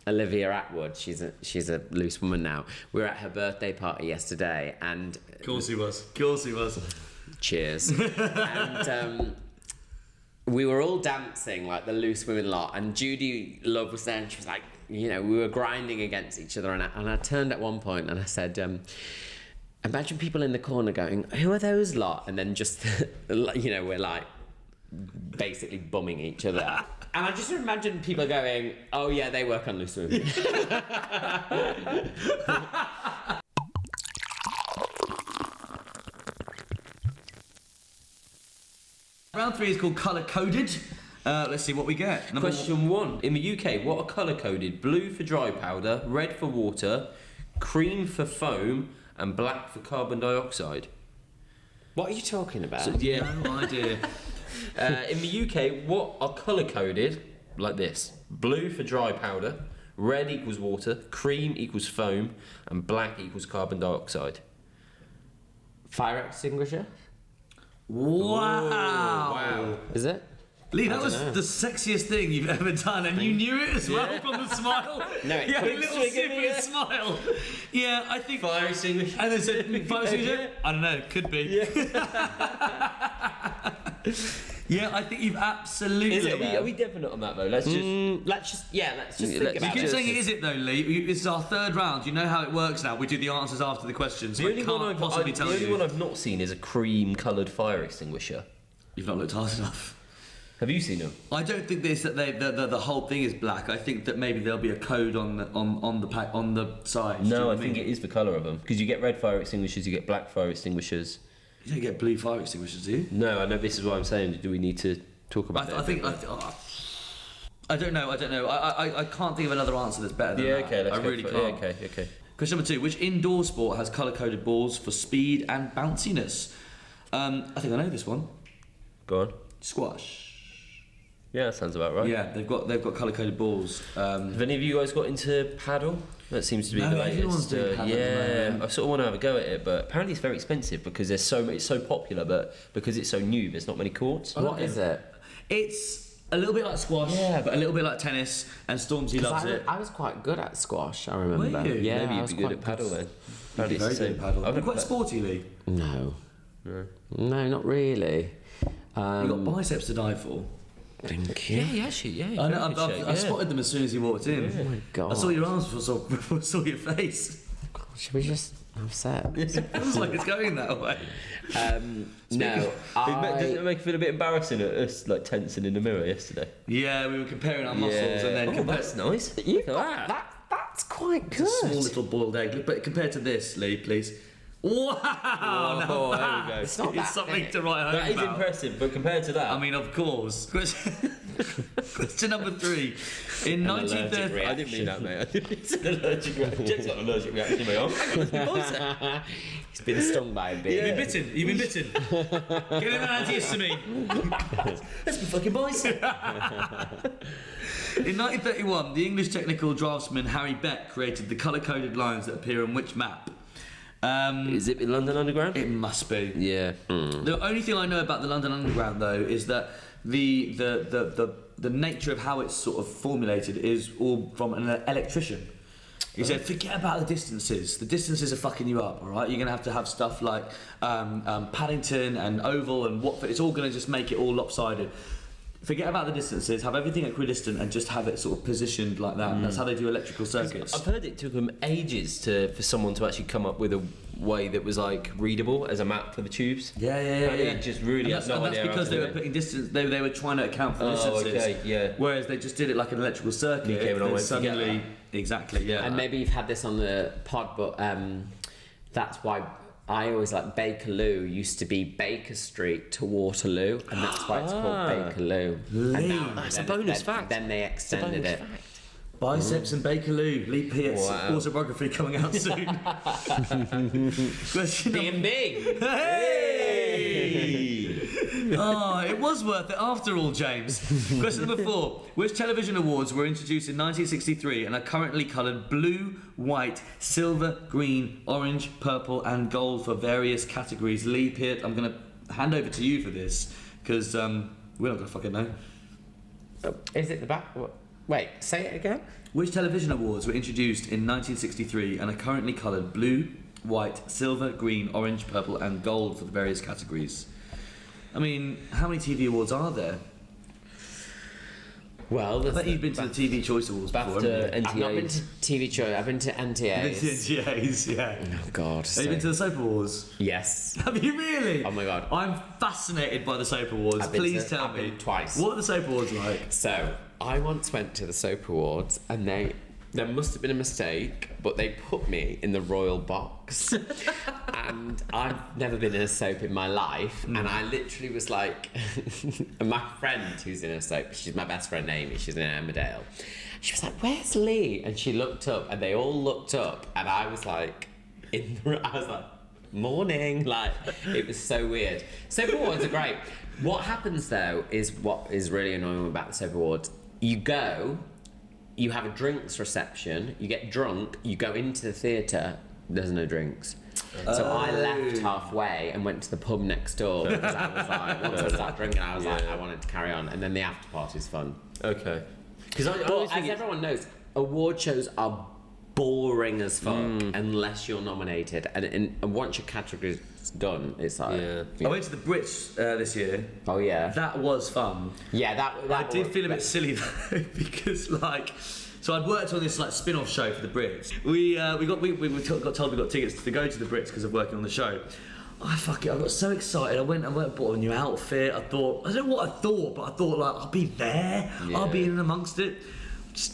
Olivia Atwood. She's a loose woman now. We were at her birthday party yesterday, and Of course he was. cheers. And we were all dancing like the loose women lot, and Judy Love was there, and she was like, you know, we were grinding against each other, and I turned at one point and I said, imagine people in the corner going, who are those lot? And then just, you know, we're like basically bumming each other. And I just imagine people going, oh yeah, they work on loose women. Round 3 is called Colour Coded. Let's see what we get. Question 1. In the UK, what are colour-coded? Blue for dry powder, red for water, cream for foam, and black for carbon dioxide. What are you talking about? So, yeah. No idea. In the UK, what are colour-coded? Like this. Blue for dry powder, red equals water, cream equals foam, and black equals carbon dioxide. Fire extinguisher? Wow. Is it? Lee, that was the sexiest thing you've ever done, and you knew it as well from the smile. No, it yeah, a couldn't little trigger sip me, of a smile. Yeah, I think. Fire extinguisher. And then said, fire extinguisher? I don't know, could be. Yeah, I think you've absolutely. Is it? Are we definite on that though? Let's just. Let's just think You about keep it. saying it, is it though, Lee? This is our third round. You know how it works now. We do the answers after the questions. So I can't possibly tell the only you. one I've not seen is a cream-coloured fire extinguisher. You've not looked hard enough. Have you seen them? I don't think the whole thing is black. I think that maybe there'll be a code on the pack on the side. No, I think it is the colour of them. Because you get red fire extinguishers, you get black fire extinguishers. You don't get blue fire extinguishers, do you? No, I know. This is what I'm saying. Do we need to talk about I don't know. I can't think of another answer that's better than that. okay. Let's I go really for can't. it. Yeah, okay. Question number 2: which indoor sport has colour-coded balls for speed and bounciness? I think I know this one. Go on. Squash. Yeah, that sounds about right. Yeah, they've got colour-coded balls. Have any of you guys got into paddle? That seems to be No, the everyone's latest. doing paddle at the Yeah, moment. I sort of want to have a go at it, but apparently it's very expensive because it's so popular, but because it's so new, there's not many courts. What is it? It's a little bit like squash, Yeah, but a little bit like tennis, and Stormzy loves it. I was quite good at squash, I remember. Were you? Yeah, Maybe I you'd was be good quite at paddle then. You'd be very good at paddle. I've You're never quite played- sporty, Lee. No. No. No, not really. You've got biceps to die for. Thank you. Yeah, actually, yeah. I know, very good shape, I spotted them as soon as you walked in. Oh my god. I saw your arms before I saw your face. Should we just have sex? It feels like it's going that way. No, Doesn't it make you feel a bit embarrassing at us like tensing in the mirror yesterday? Yeah, we were comparing our muscles and then that's nice. You Look at got that's quite good. a small little boiled egg. But compared to this, Lee, please. Wow! Oh, there we go. It's not It's that something big. to write home That is about. impressive, but compared to that, I mean, of course. Question number 3. In An allergic 1930... I didn't mean that, mate. I didn't mean it's an allergic reaction. Jake's got an allergic reaction to my arm. He's been stung by a bee. You've been bitten. You've been bitten. Get him an antihistamine. That's my fucking bicep. In 1931, the English technical draftsman Harry Beck created the colour-coded lines that appear on which map? Is it in London Underground? It must be. Yeah. The only thing I know about the London Underground, though, is that the nature of how it's sort of formulated is all from an electrician. He said, forget about the distances. The distances are fucking you up, all right? You're going to have stuff like Paddington and Oval and Watford. It's all going to just make it all lopsided. Forget about the distances, have everything equidistant and just have it sort of positioned like that. That's how they do electrical circuits. I've heard it took them ages for someone to actually come up with a way that was like readable as a map for the tubes. Yeah. It just really And had no that's idea how because to they do were it. putting distance. They were trying to account for Oh, distances. okay, yeah. Whereas they just did it like an electrical circuit. You came along and and went, "Forget suddenly, exactly, yeah. And maybe you've had this on the pod, but that's why I always like Bakerloo used to be Baker Street to Waterloo, and that's why it's called Bakerloo. And now, That's a bonus fact. Then they extended it. Biceps and Bakerloo, Lee Peart's Wow. autobiography coming out soon. Question number... B&B. Hey! Oh, it was worth it after all, James. Question number 4. Which television awards were introduced in 1963 and are currently coloured blue, white, silver, green, orange, purple and gold for various categories? Lee Peart, I'm going to hand over to you for this because we're not going to fucking know. Is it the back? Wait, say it again. Which television awards were introduced in 1963 and are currently coloured blue, white, silver, green, orange, purple and gold for the various categories? I mean, how many TV awards are there? Well, I bet you've been to the TV Choice Awards before, BAFTA, haven't I've not been to NTAs. TV Choice. I've been to you? NTAs. NTAs, yeah. Oh God. Have you been to the Soap Awards? Yes. Have you really? Oh my God. I'm fascinated by the Soap Awards. I've been Please to- tell I've me. been twice. What are the Soap Awards like? So I once went to the Soap Awards, and there must have been a mistake, but they put me in the royal box. And I've never been in a soap in my life, and I literally was like, and my friend who's in a soap, she's my best friend Amy, she's in Emmerdale. She was like, "Where's Lee?" And she looked up, and they all looked up, and I was like, morning, like it was so weird. Soap Awards are great. What happens though is what is really annoying about the Soap Awards. You go, you have a drinks reception, you get drunk, you go into the theatre, there's no drinks. So I left halfway and went to the pub next door because I was like, once I started drinking, I was like, I wanted to carry on. And then the after party's fun. Okay. Because I But always as think it's- everyone knows, award shows are boring as fuck unless you're nominated. And once your category's done, it's like... Yeah. I went to the Brits this year. Oh, yeah. That was fun. Yeah, that I did feel a bit silly though because like, so I'd worked on this like spin-off show for the Brits. We got told we got tickets to go to the Brits because of working on the show. I got so excited. I went and bought a new outfit. I don't know what I thought, but I thought like I'll be there. I'll be in amongst it.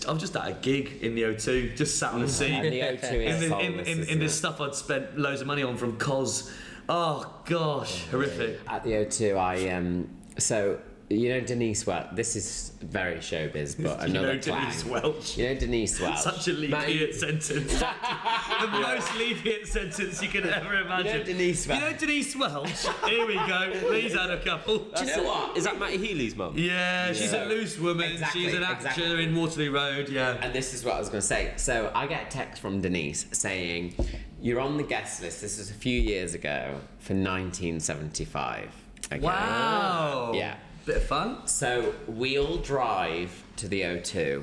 I'm just at a gig in the O2, just sat on a seat. And the O2 is soulless, in isn't this it? stuff I'd spent loads of money on from Cos. Oh gosh, horrific. At the O2, so You know Denise Welch. This is very showbiz, but another Denise clang. Welch? You know Denise Welch. Such a Lee Peart sentence. The most Lee Peart sentence you could ever imagine. You know Denise Welch. You know Denise Welch? Here we go. Lee's had a couple. Do you know what? Is that Matty Healy's mum? Yeah, she's a loose woman. Exactly, She's an actor exactly. in Waterloo Road. Yeah. And this is what I was going to say. So I get a text from Denise saying, "You're on the guest list." This was a few years ago for 1975. Okay. Wow. Yeah. Bit of fun. So we all drive to the O2.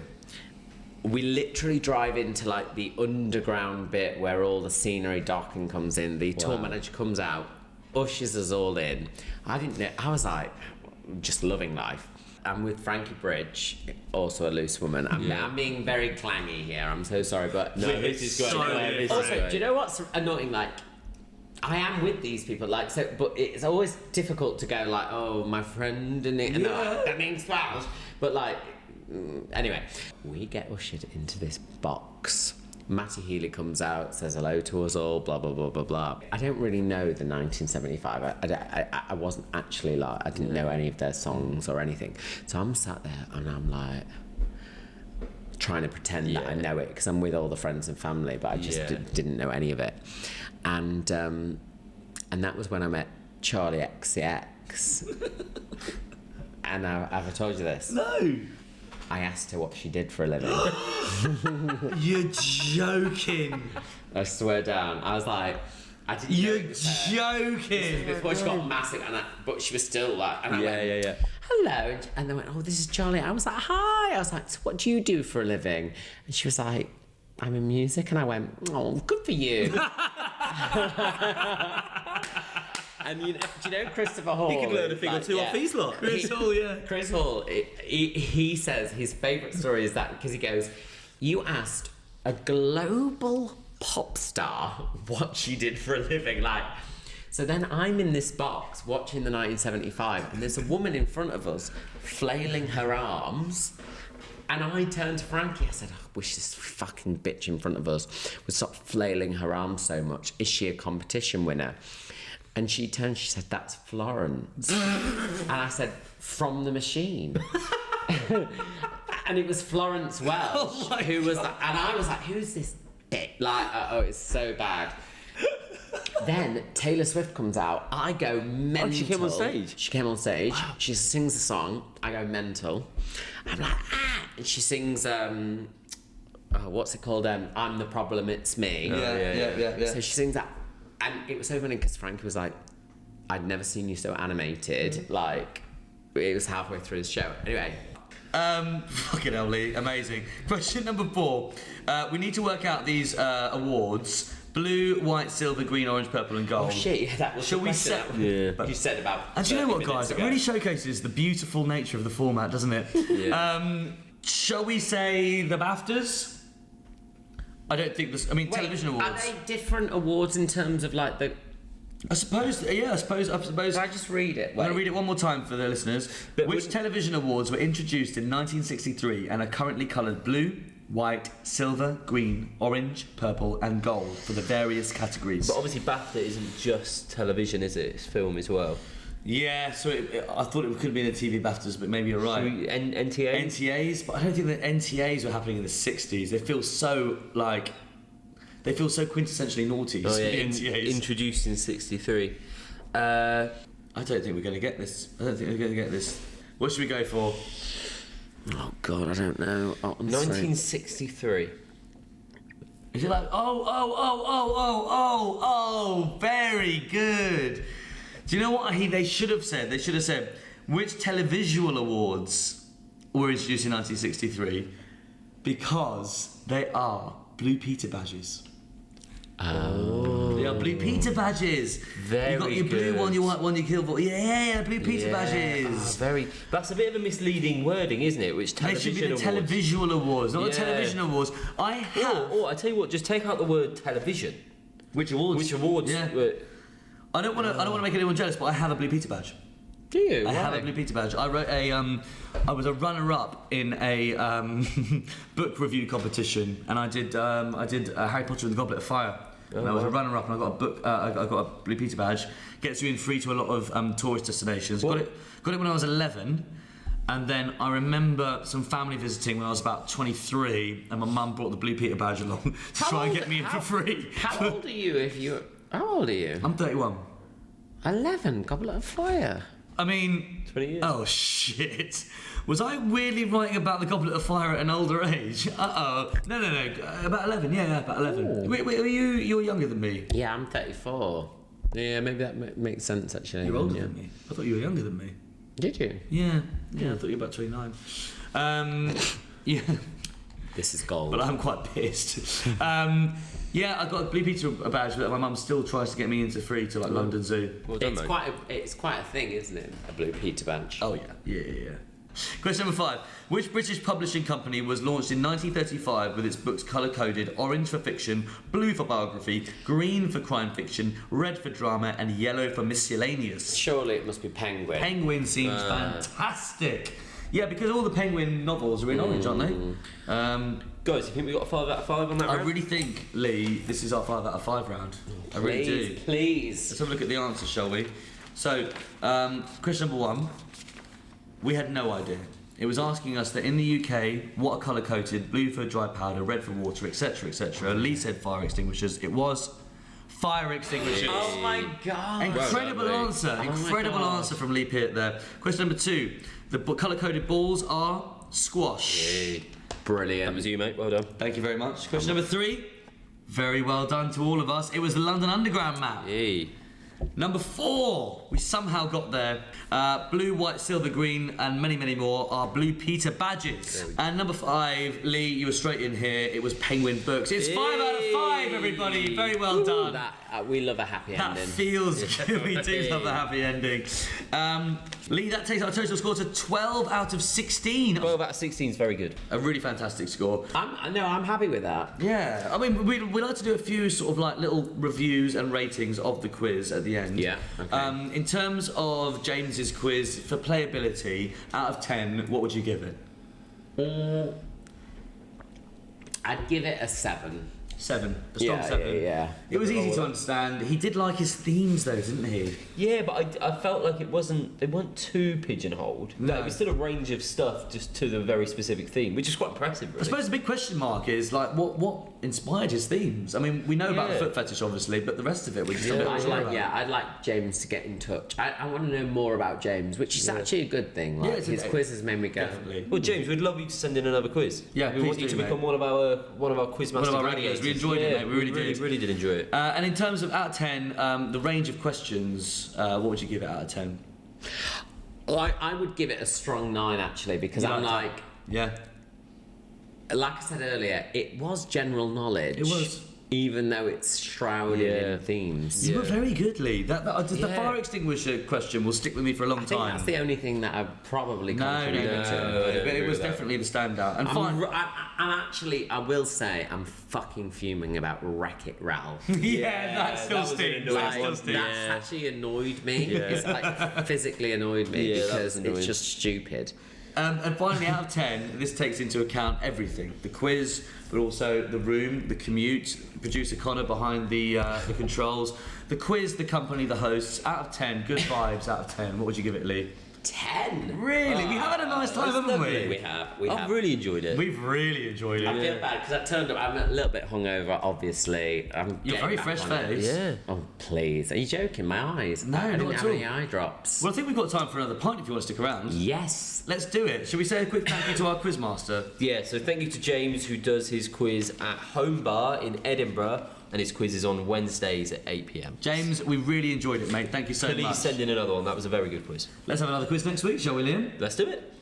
We literally drive into like the underground bit where all the scenery docking comes in. The tour manager comes out, ushers us all in. I didn't know. I was like, just loving life. I'm with Frankie Bridge, also a loose woman. I'm being very clangy here. I'm so sorry, but No, this is great. Sorry. also, do you know what's annoying? Like, I am with these people, like, so, but it's always difficult to go like, oh, my friend, and that means Welsh. But like, anyway, we get ushered into this box. Matty Healy comes out, says hello to us all, blah blah blah blah blah. I don't really know the 1975. I wasn't actually like, I didn't know any of their songs or anything. So I'm sat there and I'm like, trying to pretend that I know it because I'm with all the friends and family, but I just didn't know any of it. And that was when I met Charlie XCX. And have I told you this? No. I asked her what she did for a living. You're joking. I swear down. I was like, I didn't know You're it was her. joking. Before she got massive, but she was still like, and I went, Yeah. hello. And they went, oh, this is Charlie. I was like, hi. I was like, so what do you do for a living? And she was like, I'm in music. And I went, oh, good for you. And do you know Christopher Hall? He could learn a thing or two off these lot. Chris Hall, yeah. Chris Hall, he says his favourite story is that because he goes, you asked a global pop star what she did for a living. Like, so then I'm in this box watching the 1975 and there's a woman in front of us flailing her arms. And I turned to Frankie, I said, I wish this fucking bitch in front of us would stop flailing her arms so much. Is she a competition winner? And she turned, she said, that's Florence. And I said, from The Machine. And it was Florence Welch, who was like, and I was like, who's this bitch? Like, oh, it's so bad. Then Taylor Swift comes out. I go mental. Oh, she came on stage? She came on stage. Wow. She sings the song. I go mental. I'm like, ah! And she sings, what's it called? I'm the Problem, It's Me. Yeah. So she sings that. And it was so funny because Frankie was like, I'd never seen you so animated. Like, it was halfway through the show. Anyway. Fucking hell, Lee. Amazing. Question number 4. We need to work out these awards. Blue, white, silver, green, orange, purple and gold. Oh shit, yeah, that was Shall the we question set... you said about And do you know what, 30 guys? minutes It ago. really showcases the beautiful nature of the format, doesn't it? Yeah. Shall we say the BAFTAs? I don't think this... I mean, Wait, television awards. Are they different awards in terms of like the... I suppose... Yeah, I suppose... Can I just read it? I'm going to read it one more time for the listeners. Which television awards were introduced in 1963 and are currently coloured blue, white, silver, green, orange, purple and gold for the various categories? But obviously BAFTA isn't just television, is it? It's film as well. Yeah, so I thought it could have been a TV BAFTAs, but maybe you're right. NTA? NTAs, but I don't think that NTAs were happening in the 60s. They feel so, like... They feel so quintessentially naughty. Oh, yeah, NTAs. introduced in 63. I don't think we're going to get this. What should we go for? Oh God, I don't know. 1963. Is it like, very good. Do you know what they should have said? They should have said, which televisual awards were introduced in 1963? Because they are Blue Peter badges. Oh. They are Blue Peter badges. Very You got your blue good. one, your white one, your kill one. Yeah, Blue Peter Oh, badges. That's a bit of a misleading wording, isn't it? Which They should television be the awards. televisual awards, not the Yeah. television awards. I have. Or I tell you what, just take out the word television. Which awards? Which awards? Yeah. I don't want to make anyone jealous, but I have a Blue Peter badge. Do you? I have a Blue Peter badge. I wrote I was a runner-up in a book review competition, and I did Harry Potter and the Goblet of Fire. And I was a runner-up, and I got a book. I got a Blue Peter badge. Gets you in free to a lot of tourist destinations. Got it when I was 11, and then I remember some family visiting when I was about 23, and my mum brought the Blue Peter badge along to try and get me in for free. How old are you? How old are you? I'm 31. 11. Goblet of Fire. I mean, 20 years. Oh shit! Was I weirdly writing about the Goblet of Fire at an older age? No. About 11. Yeah, about 11. Wait, you're younger than me. Yeah, I'm 34. Yeah, maybe that makes sense actually. You're older than me. I thought you were younger than me. Did you? Yeah. I thought you were about 29. Yeah. This is gold. But I'm quite pissed. Yeah, I got a Blue Peter badge, but my mum still tries to get me into free to like London Zoo. Well done, mate. It's quite a thing, isn't it? A Blue Peter badge. Oh yeah. Question number 5. Which British publishing company was launched in 1935 with its books colour-coded orange for fiction, blue for biography, green for crime fiction, red for drama, and yellow for miscellaneous? Surely it must be Penguin. Penguin seems fantastic. Yeah, because all the Penguin novels are in orange, aren't they? Guys, you think we got a 5 out of 5 on that round? I really think, Lee, this is our 5 out of 5 round. I really do. Please. Let's have a look at the answers, shall we? So, question number 1. We had no idea. It was asking us that in the UK, what are colour-coded, blue for dry powder, red for water, etc., etc. Lee said fire extinguishers. It was fire extinguishers. Oh my god. Incredible Well done, answer. Oh my Incredible God. answer from Lee Peart there. Question number 2. The colour-coded balls are squash. Hey, Brilliant. that was you, mate. Well done. Thank you very much. Question number 3. Very well done to all of us. It was the London Underground map. Hey. Number 4, we somehow got there. Blue, white, silver, green, and many, many more are Blue Peter badges. And number 5, Lee, you were straight in here. It was Penguin books. It's 5 out of 5, everybody. Very well done. We love a happy That ending. feels good. We do love a happy ending. Lee, that takes our total score to 12 out of 16. 12 out of 16 is very good. A really fantastic score. I'm happy with that. Yeah, I mean, we like to do a few sort of like little reviews and ratings of the quiz at the end. Yeah, okay. In terms of James's quiz for playability, out of 10, what would you give it? I'd give it a 7. 7. A strong 7. Yeah. It was easy to understand. He did like his themes though, didn't he? Yeah, but I felt like they weren't too pigeonholed. No. Like, it was still a range of stuff just to the very specific theme, which is quite impressive, really. I suppose the big question mark is like what inspired his themes. I mean, we know about the Yeah. foot fetish obviously, but the rest of it we just don't know. I'd like James to get in touch. I want to know more about James, which is actually a good thing. Like, Yeah, it's his a- quiz has made me go. Definitely. Well, James, we'd love you to send in another quiz. Yeah, we please want you do, to mate. become one of our Quizmaster One of our gladiators. regulars. We enjoyed it, mate. We really did. Really did enjoy it. And in terms of out of 10, the range of questions, what would you give it out of 10? Well, I would give it a strong 9 actually, because I'm like Yeah. I said earlier, it was general knowledge. It was. Even though it's shrouded Yeah. in themes. You were very good, Lee. The Yeah. fire extinguisher question will stick with me for a long I think time. that's the only thing that I've probably No, contributed to. but it agree was with that. definitely the standout. And fine. I'm actually, I will say, I'm fucking fuming about Wreck-It Ralph. Yeah, that still that was an stinks. annoying That still one. stinks. That's actually annoyed me. Yeah. It's like physically annoyed me Yeah, that because was annoying. it's just stupid. And finally, out of 10, this takes into account everything. The quiz, but also the room, the commute, producer Connor behind the controls. The quiz, the company, the hosts. Out of 10, good vibes out of 10. What would you give it, Lee? 10. Really? We've had a nice time, haven't lovely. we? We I've have. really enjoyed it. We've really enjoyed I it. feel bad because I turned up. I'm a little bit hungover, obviously. I'm You're getting very back fresh on it. face. Yeah. Oh please! Are you joking? My eyes. No, I not didn't at have all. any eye drops. Well, I think we've got time for another pint if you want to stick around. Yes. Let's do it. Shall we say a quick thank you to our quizmaster? Yeah, so thank you to James, who does his quiz at Home Bar in Edinburgh, and his quiz is on Wednesdays at 8 p.m. James, we really enjoyed it, mate. Thank you so Please much. send in another one. That was a very good quiz. Let's have another quiz next week, shall we, Liam? Let's do it.